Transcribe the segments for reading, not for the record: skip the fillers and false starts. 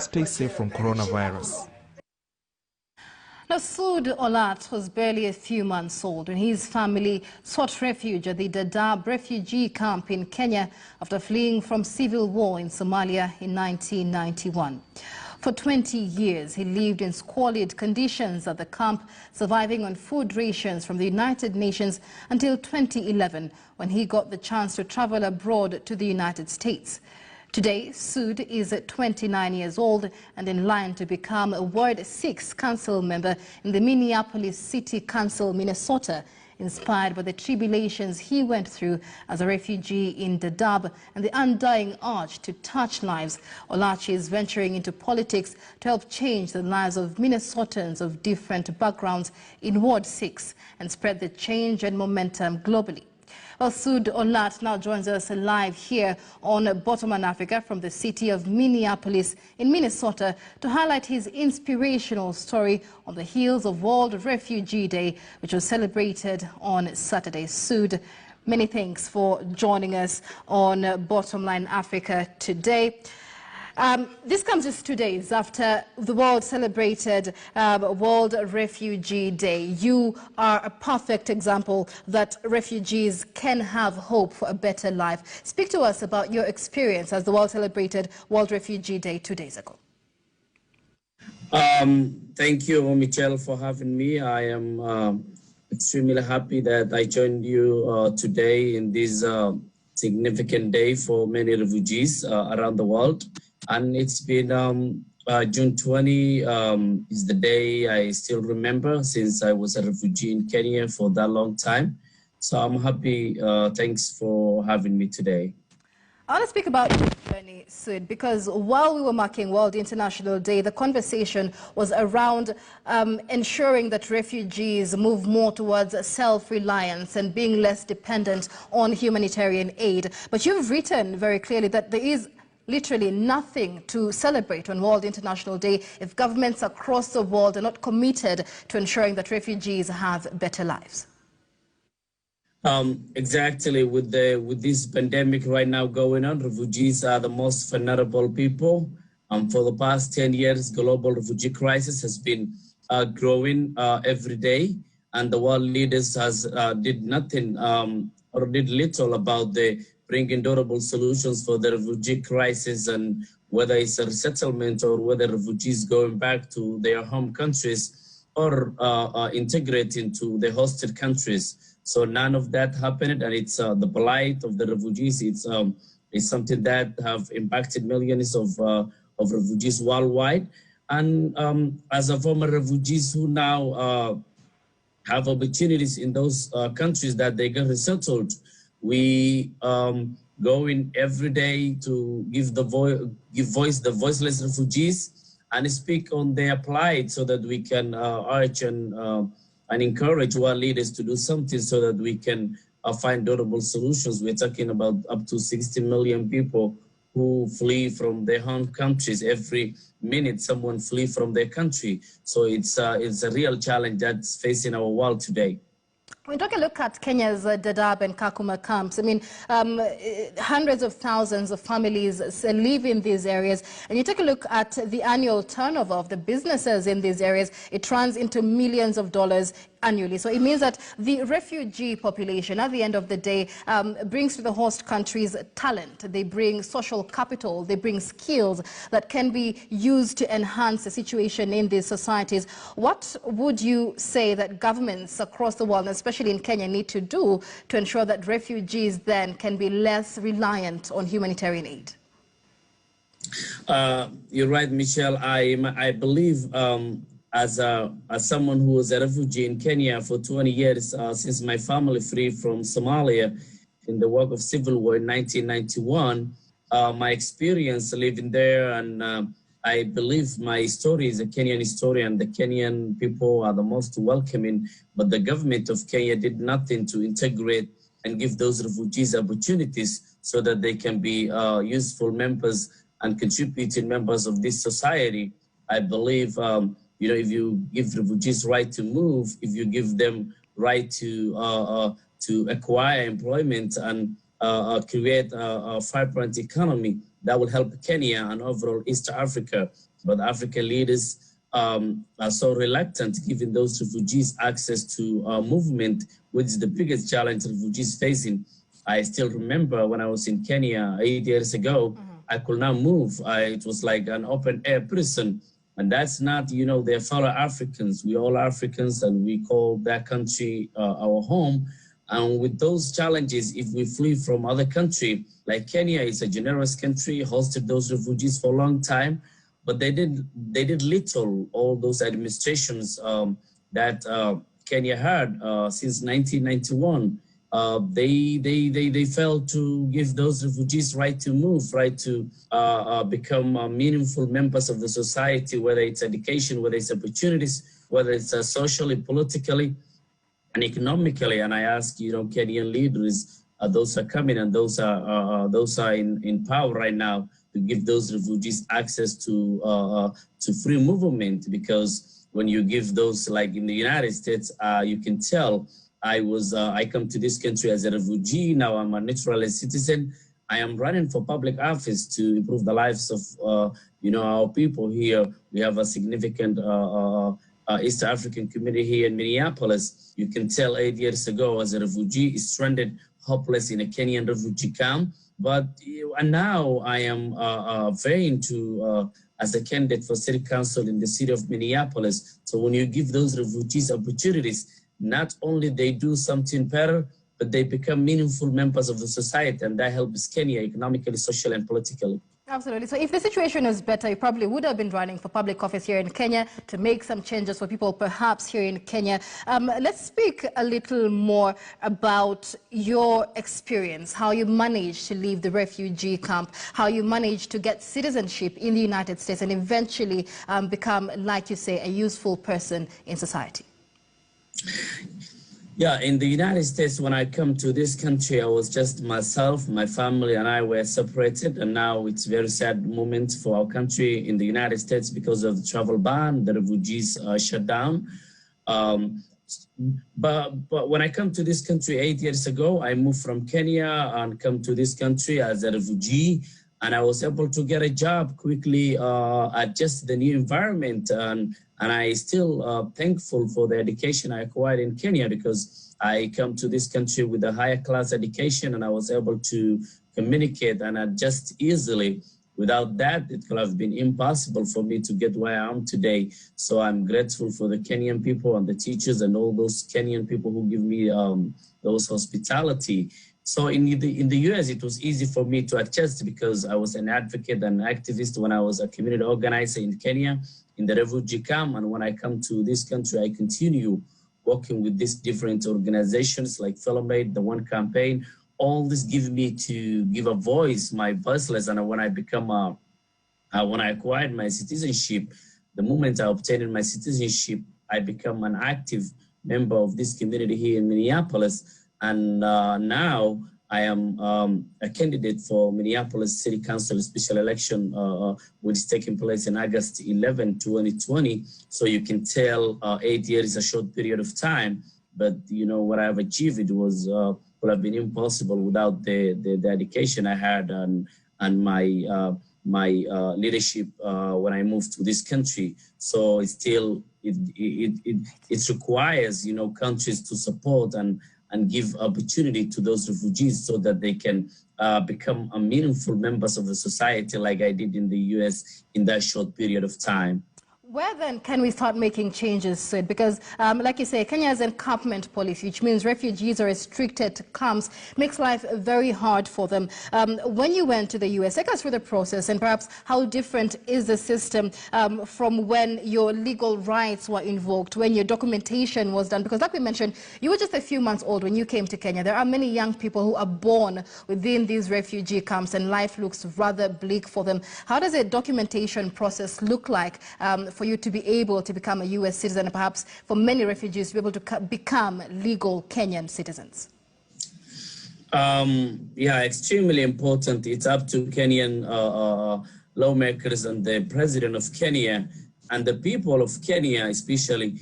stay safe from coronavirus. Now, Suud Olat was barely a few months old when his family sought refuge at the Dadaab refugee camp in Kenya after fleeing from civil war in Somalia in 1991. For 20 years, he lived in squalid conditions at the camp, surviving on food rations from the United Nations until 2011, when he got the chance to travel abroad to the United States. Today, Suud is 29 years old and in line to become a Ward 6 Council member in the Minneapolis City Council, Minnesota, inspired by the tribulations he went through as a refugee in Dadaab and the undying urge to touch lives. Olat is venturing into politics to help change the lives of Minnesotans of different backgrounds in Ward 6 and spread the change and momentum globally. Well, Suud Olat now joins us live here on Bottom Line Africa from the city of Minneapolis in Minnesota to highlight his inspirational story on the heels of World Refugee Day, which was celebrated on Saturday. Suud, many thanks for joining us on Bottom Line Africa today. This comes just 2 days after the world celebrated World Refugee Day. You are a perfect example that refugees can have hope for a better life. Speak to us about your experience as the world celebrated World Refugee Day 2 days ago. Thank you, Michelle, for having me. I am extremely happy that I joined you today in this significant day for many refugees around the world. And it's been June 20 is the day I still remember, since I was a refugee in Kenya for that long time. So I'm happy. Thanks for having me today. I want to speak about your journey, Suud, because while we were marking World International Day, the conversation was around ensuring that refugees move more towards self-reliance and being less dependent on humanitarian aid. But you've written very clearly that there is literally nothing to celebrate on World International Day if governments across the world are not committed to ensuring that refugees have better lives. Exactly. With this pandemic right now going on, refugees are the most vulnerable people. For the past 10 years, global refugee crisis has been growing every day, and the world leaders did nothing or did little about bringing durable solutions for the refugee crisis, and whether it's a resettlement or whether refugees going back to their home countries or integrate into the hosted countries. So none of that happened, and it's the plight of the refugees. It's something that have impacted millions of refugees worldwide. And as a former refugees who now have opportunities in those countries that they get resettled, we go in every day to give voice the voiceless refugees and speak on their plight, so that we can urge and encourage our leaders to do something so that we can find durable solutions. We're talking about up to 60 million people who flee from their home countries. Every minute someone flee from their country. So it's a real challenge that's facing our world today. When we take a look at Kenya's Dadaab and Kakuma camps, I mean, hundreds of thousands of families live in these areas. And you take a look at the annual turnover of the businesses in these areas, it runs into millions of dollars annually. So it means that the refugee population, at the end of the day, brings to the host countries talent. They bring social capital. They bring skills that can be used to enhance the situation in these societies. What would you say that governments across the world, especially in Kenya, need to do to ensure that refugees then can be less reliant on humanitarian aid? You're right, Michelle. I believe as someone who was a refugee in Kenya for 20 years, since my family freed from Somalia in the work of civil war in 1991, my experience living there, and I believe my story is a Kenyan story, and the Kenyan people are the most welcoming, but the government of Kenya did nothing to integrate and give those refugees opportunities so that they can be useful members and contributing members of this society. I believe you know, if you give refugees right to move, if you give them right to acquire employment and create a vibrant economy, that will help Kenya and overall East Africa. but African leaders are so reluctant giving those refugees access to movement, which is the biggest challenge refugees facing. I still remember when I was in Kenya 8 years ago, I could not move. It was like an open air prison. And that's not, you know, they're fellow Africans. We all Africans, and we call that country our home. And with those challenges, if we flee from other country, like Kenya is a generous country, hosted those refugees for a long time, but they did little. All those administrations that Kenya had since 1991. They failed to give those refugees right to move, right to become meaningful members of the society, whether it's education, whether it's opportunities, whether it's socially, politically, and economically. And I ask, you know, Kenyan leaders, those are coming and those are in power right now, to give those refugees access to free movement, because when you give those, like in the United States, you can tell. I come to this country as a refugee. Now I'm a naturalized citizen. I am running for public office to improve the lives of, you know, our people here. We have a significant East African community here in Minneapolis. You can tell 8 years ago, as a refugee, stranded, hopeless in a Kenyan refugee camp. But and now I am vying to as a candidate for city council in the city of Minneapolis. So when you give those refugees opportunities, not only they do something better, but they become meaningful members of the society, and that helps Kenya economically, socially, and politically. Absolutely. So if the situation is better, you probably would have been running for public office here in Kenya to make some changes for people perhaps here in Kenya. Let's speak a little more about your experience, how you managed to leave the refugee camp, how you managed to get citizenship in the United States and eventually become, like you say, a useful person in society. Yeah, in the United States, when I come to this country, I was just myself, my family and I were separated. And now it's a very sad moment for our country in the United States because of the travel ban, the refugees shut down. But when I come to this country 8 years ago, I moved from Kenya and come to this country as a refugee. And I was able to get a job quickly, adjust the new environment. And I still thankful for the education I acquired in Kenya, because I come to this country with a higher class education and I was able to communicate and adjust easily. Without that, it could have been impossible for me to get where I am today. So I'm grateful for the Kenyan people and the teachers and all those Kenyan people who give me those hospitality. So in the US, it was easy for me to adjust because I was an advocate and activist when I was a community organizer in Kenya, in the refugee camp. And when I come to this country, I continue working with these different organizations like FellowMate, the One Campaign. All this give me to give a voice, my voiceless. And when I become when I acquired my citizenship, the moment I obtained my citizenship, I become an active member of this community here in Minneapolis. And now I am a candidate for Minneapolis City Council special election, which is taking place in August 11, 2020. So you can tell 8 years is a short period of time, but you know what I've achieved, it was would have been impossible without the dedication I had and my leadership when I moved to this country. So it's still it requires, you know, countries to support and give opportunity to those refugees so that they can become meaningful members of the society, like I did in the US in that short period of time. Where then can we start making changes, Suud? Because like you say, Kenya's encampment policy, which means refugees are restricted to camps, makes life very hard for them. When you went to the US, take us through the process and perhaps how different is the system from when your legal rights were invoked, when your documentation was done? Because like we mentioned, you were just a few months old when you came to Kenya. There are many young people who are born within these refugee camps and life looks rather bleak for them. How does a documentation process look like for you to be able to become a U.S. citizen, and perhaps for many refugees to be able to become legal Kenyan citizens? Yeah, extremely important. It's up to Kenyan lawmakers and the president of Kenya and the people of Kenya, especially,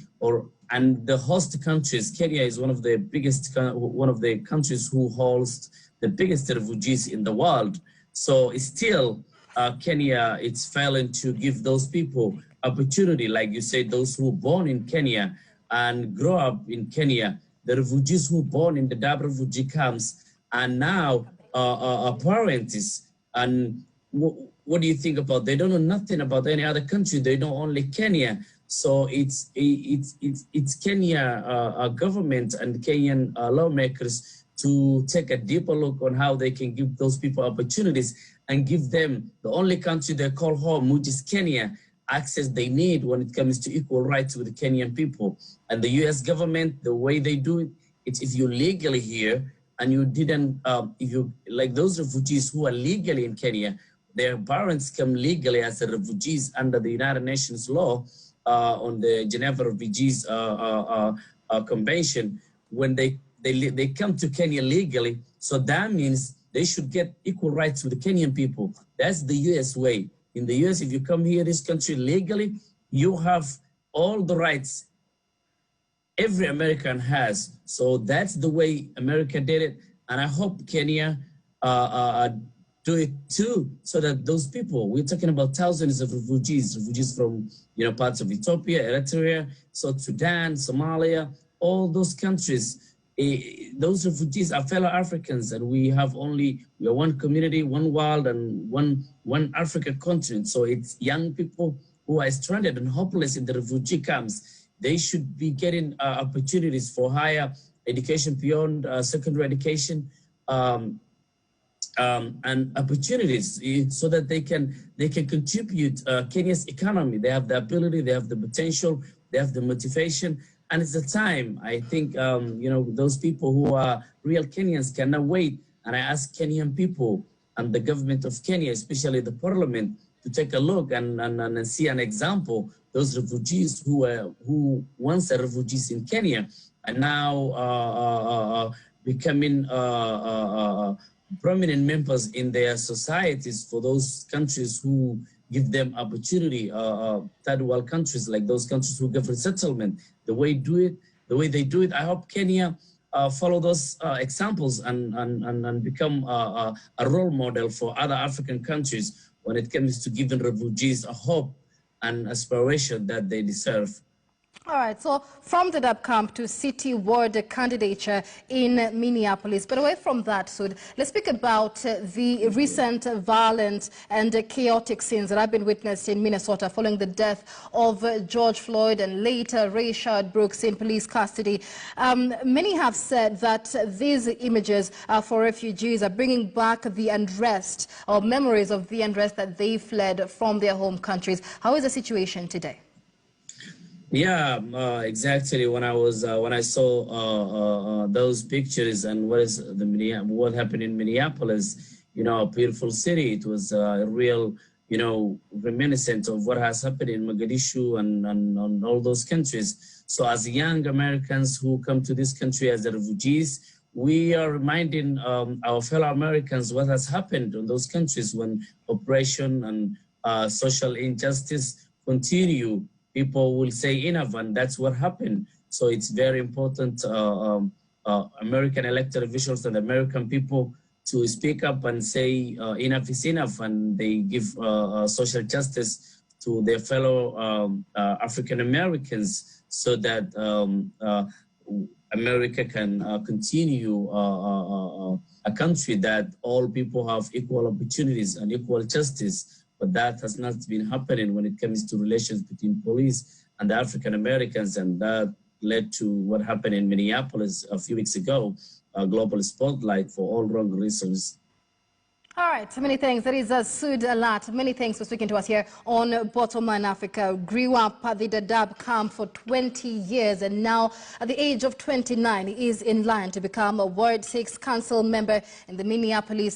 and the host countries. Kenya is one of the biggest, one of the countries who hosts the biggest refugees in the world. So it's still Kenya, it's failing to give those people opportunity, like you said, those who were born in Kenya and grow up in Kenya, the refugees who were born in the Dadaab refugee camps, and now parents. And what do you think about? They don't know nothing about any other country. They know only Kenya. So it's Kenya government and Kenyan lawmakers to take a deeper look on how they can give those people opportunities and give them the only country they call home, which is Kenya, access they need when it comes to equal rights with the Kenyan people. And the U.S. government, the way they do it, it's if you're legally here and you didn't, if you, like those refugees who are legally in Kenya, their parents come legally as refugees under the United Nations law on the Geneva Refugees Convention. When they come to Kenya legally, so that means they should get equal rights with the Kenyan people. That's the U.S. way. In the U.S., if you come here, this country legally, you have all the rights every American has. So that's the way America did it. And I hope Kenya do it too, so that those people, we're talking about thousands of refugees from, parts of Ethiopia, Eritrea, South Sudan, Somalia, all those countries. Those refugees are fellow Africans, and we are one community, one world, and one African continent. So it's young people who are stranded and hopeless in the refugee camps. They should be getting opportunities for higher education beyond secondary education, and opportunities so that they can contribute Kenya's economy. They have the ability, they have the potential, they have the motivation. And it's the time, I think, those people who are real Kenyans cannot wait. And I ask Kenyan people and the government of Kenya, especially the parliament, to take a look and see an example. Those refugees who once are refugees in Kenya are now becoming prominent members in their societies for those countries who give them opportunity, third world countries, like those countries who give resettlement. The way they do it, I hope Kenya follow those examples and become a role model for other African countries when it comes to giving refugees a hope and aspiration that they deserve. All right, so from the Dadaab camp to city ward candidature in Minneapolis. But away from that, Suud, let's speak about the recent violent and chaotic scenes that have been witnessed in Minnesota following the death of George Floyd and later Rayshard Brooks in police custody. Many have said that these images for refugees are bringing back the unrest or memories of the unrest that they fled from their home countries. How is the situation today? Yeah, exactly. When I saw those pictures and what happened in Minneapolis, a beautiful city. It was a real, reminiscent of what has happened in Mogadishu and all those countries. So as young Americans who come to this country as refugees, we are reminding our fellow Americans what has happened in those countries when oppression and social injustice continue. People will say enough, and that's what happened. So it's very important, American elected officials and American people to speak up and say enough is enough, and they give social justice to their fellow African Americans so that America can continue a country that all people have equal opportunities and equal justice. But that has not been happening when it comes to relations between police and the African Americans, and that led to what happened in Minneapolis a few weeks ago, a global spotlight for all wrong reasons. All right, many thanks. That is Suud Olat. Many thanks for speaking to us here on Bottom Line Africa. Grew up at the Dadaab camp for 20 years and now at the age of 29 is in line to become a Ward 6 council member in the Minneapolis